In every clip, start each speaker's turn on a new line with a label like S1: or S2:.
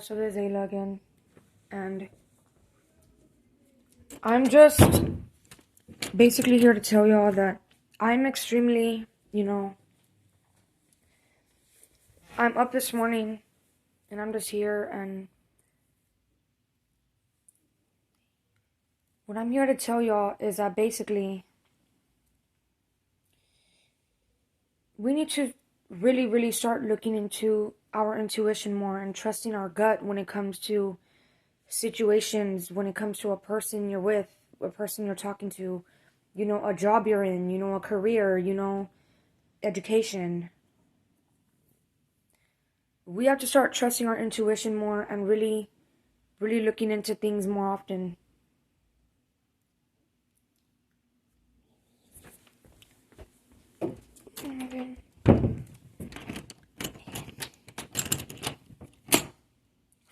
S1: So there's Ayla again, and I'm just basically here to tell y'all that I'm extremely, I'm up this morning, and I'm just here, and what I'm here to tell y'all is that basically we need to really, really start looking into our intuition more and trusting our gut when it comes to situations, when it comes to a person you're with, a person you're talking to, a job you're in, a career, education. We have to start trusting our intuition more and really, really looking into things more often.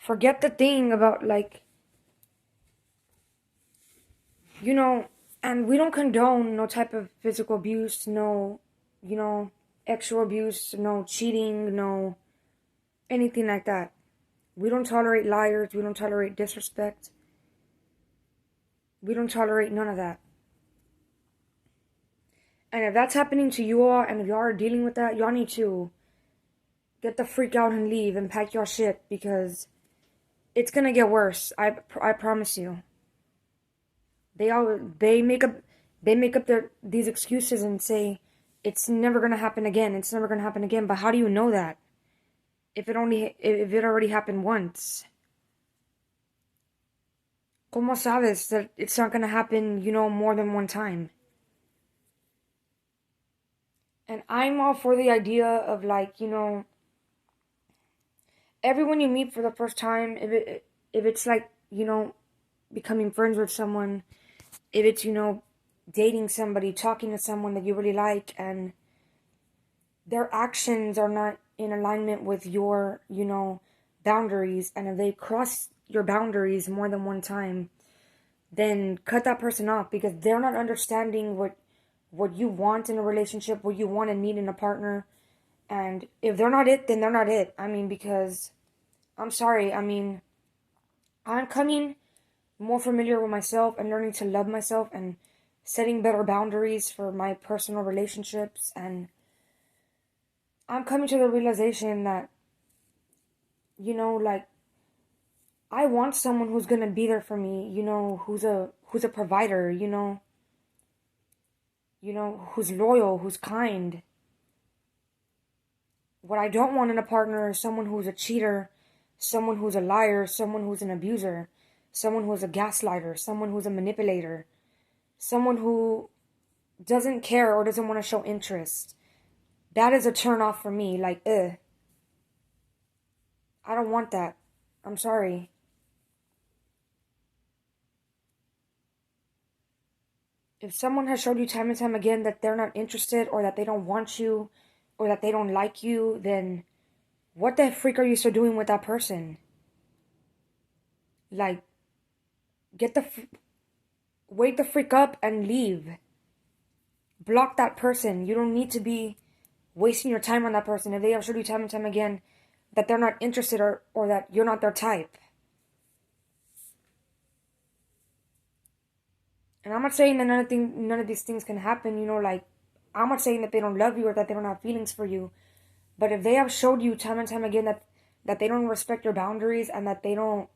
S1: Forget the thing about, like, and we don't condone no type of physical abuse, no, sexual abuse, no cheating, no anything like that. We don't tolerate liars. We don't tolerate disrespect. We don't tolerate none of that. And if that's happening to you all, and if y'all are dealing with that, y'all need to get the freak out and leave and pack your shit, because it's gonna get worse. I promise you. They make up these excuses and say it's never gonna happen again. It's never gonna happen again. But how do you know that? If it already happened once. ¿Cómo sabes that it's not gonna happen, more than one time? And I'm all for the idea of, like, everyone you meet for the first time, if it's like, becoming friends with someone, if it's, dating somebody, talking to someone that you really like, and their actions are not in alignment with your, boundaries, and if they cross your boundaries more than one time, then cut that person off, because they're not understanding what you want in a relationship, what you want and need in a partner. And if they're not it, then they're not it. I mean, because I'm sorry. I mean, I'm coming more familiar with myself and learning to love myself and setting better boundaries for my personal relationships. And I'm coming to the realization that, like, I want someone who's gonna be there for me, who's a provider, who's loyal, who's kind. What I don't want in a partner is someone who's a cheater, someone who's a liar, someone who's an abuser, someone who's a gaslighter, someone who's a manipulator, someone who doesn't care or doesn't want to show interest. That is a turn off for me. Like, I don't want that. I'm sorry. If someone has showed you time and time again that they're not interested, or that they don't want you, or that they don't like you, then what the freak are you still doing with that person? Like, get the wake the freak up and leave. Block that person. You don't need to be wasting your time on that person if they have showed you time and time again that they're not interested, or that you're not their type. And I'm not saying that none of these things can happen, like, I'm not saying that they don't love you or that they don't have feelings for you. But if they have showed you time and time again that they don't respect your boundaries, and that they don't,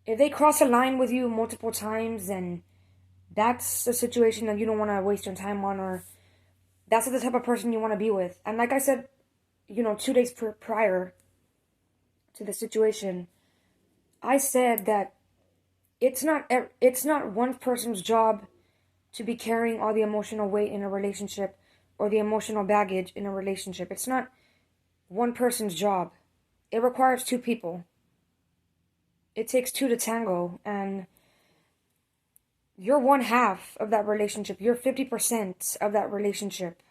S1: if they cross a line with you multiple times, then that's a situation that you don't want to waste your time on, or that's the type of person you want to be with. And like I said, 2 days prior to the situation, I said that it's not one person's job to be carrying all the emotional weight in a relationship, or the emotional baggage in a relationship. It's not one person's job. It requires two people. It takes two to tango, and you're one half of that relationship. You're 50% of that relationship.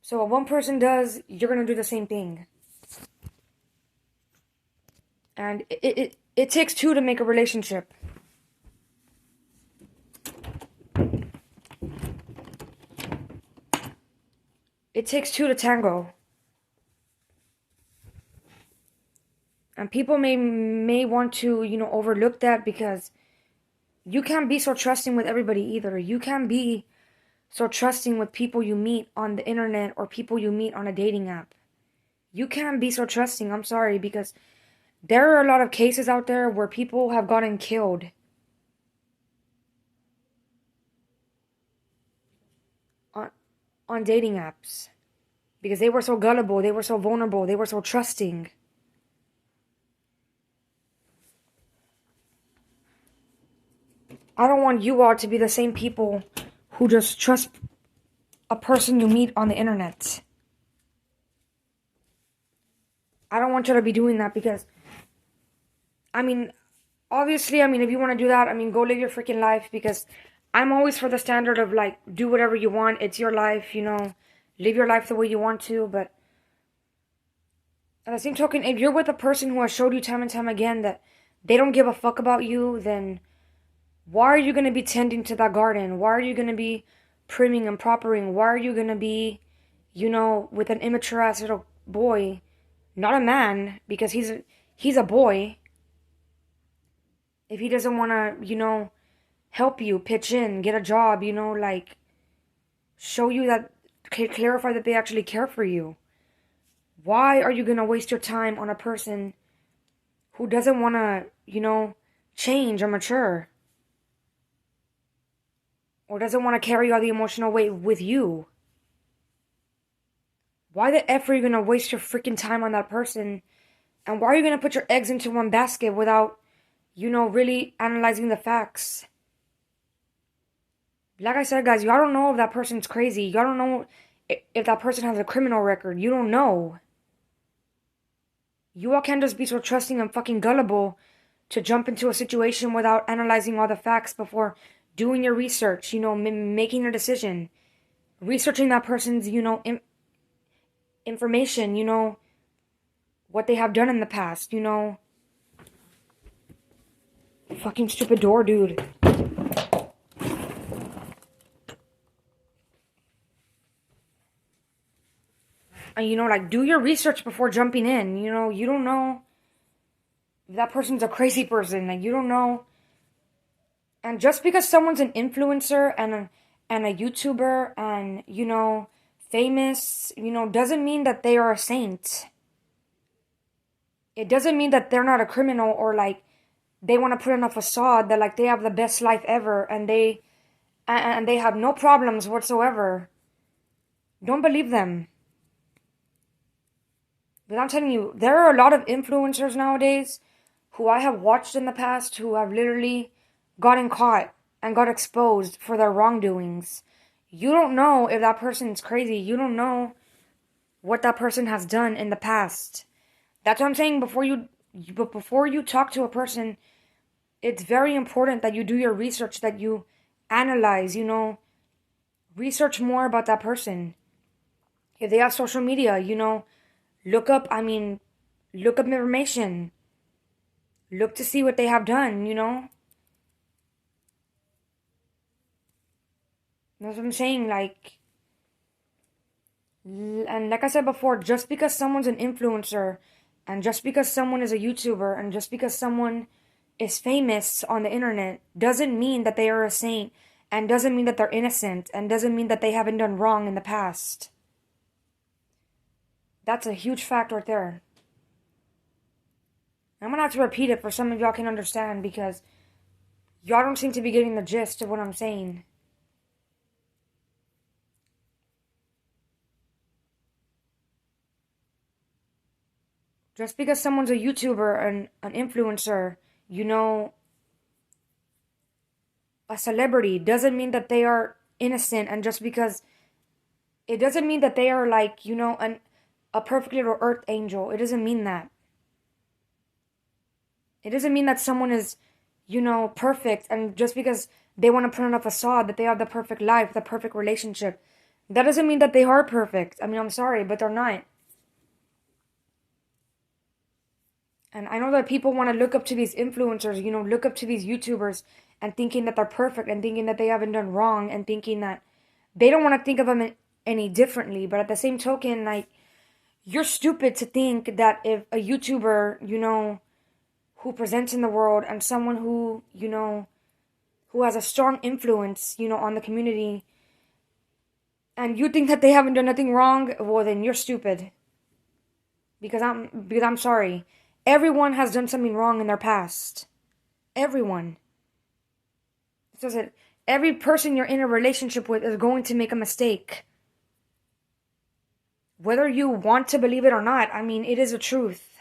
S1: So what one person does, you're going to do the same thing. And it takes two to make a relationship. It takes two to tango. And people may want to, overlook that because you can't be so trusting with everybody either. You can't be so trusting with people you meet on the internet or people you meet on a dating app. You can't be so trusting, I'm sorry, because there are a lot of cases out there where people have gotten killed on dating apps because they were so gullible, they were so vulnerable, they were so trusting. I don't want you all to be the same people who just trust a person you meet on the internet. I don't want you to be doing that because, obviously, if you want to do that, go live your freaking life because I'm always for the standard of like, do whatever you want. It's your life, live your life the way you want to. But at the same token, if you're with a person who has showed you time and time again that they don't give a fuck about you, then why are you going to be tending to that garden? Why are you going to be priming and propering? Why are you going to be, with an immature ass little boy, not a man, because he's a boy. If he doesn't want to, help you, pitch in, get a job, show you that, clarify that they actually care for you. Why are you going to waste your time on a person who doesn't want to, change or mature? Or doesn't want to carry all the emotional weight with you? Why the F are you going to waste your freaking time on that person? And why are you going to put your eggs into one basket without, really analyzing the facts? Like I said, guys, y'all don't know if that person's crazy. Y'all don't know if that person has a criminal record. You don't know. You all can't just be so trusting and fucking gullible to jump into a situation without analyzing all the facts before doing your research, making a decision. Researching that person's, information, what they have done in the past, Fucking stupid door, dude. And, do your research before jumping in. You don't know if that person's a crazy person. You don't know. And just because someone's an influencer and a YouTuber and, famous, doesn't mean that they are a saint. It doesn't mean that they're not a criminal or, they want to put on a facade that, they have the best life ever and they have no problems whatsoever. Don't believe them. But I'm telling you, there are a lot of influencers nowadays who I have watched in the past who have literally gotten caught and got exposed for their wrongdoings. You don't know if that person's crazy. You don't know what that person has done in the past. That's what I'm saying. Before you talk to a person, it's very important that you do your research, that you analyze, research more about that person. If they have social media, look up information. Look to see what they have done, That's what I'm saying, and like I said before, just because someone's an influencer, and just because someone is a YouTuber, and just because someone is famous on the internet, doesn't mean that they are a saint, and doesn't mean that they're innocent, and doesn't mean that they haven't done wrong in the past. That's a huge fact right there. I'm gonna have to repeat it for some of y'all can understand because y'all don't seem to be getting the gist of what I'm saying. Just because someone's a YouTuber and an influencer, a celebrity, doesn't mean that they are innocent, and just because it doesn't mean that they are a perfect little earth angel. It doesn't mean that. It doesn't mean that someone is, perfect, and just because they want to put on a facade that they have the perfect life, the perfect relationship, that doesn't mean that they are perfect. I'm sorry, but they're not. And I know that people want to look up to these influencers, look up to these YouTubers and thinking that they're perfect and thinking that they haven't done wrong and thinking that they don't want to think of them any differently. But at the same token, you're stupid to think that if a YouTuber, who presents in the world and someone who, who has a strong influence, on the community, and you think that they haven't done nothing wrong, well then you're stupid. Because I'm sorry. Everyone has done something wrong in their past. Everyone. It says that every person you're in a relationship with is going to make a mistake. Whether you want to believe it or not, I mean, it is a truth.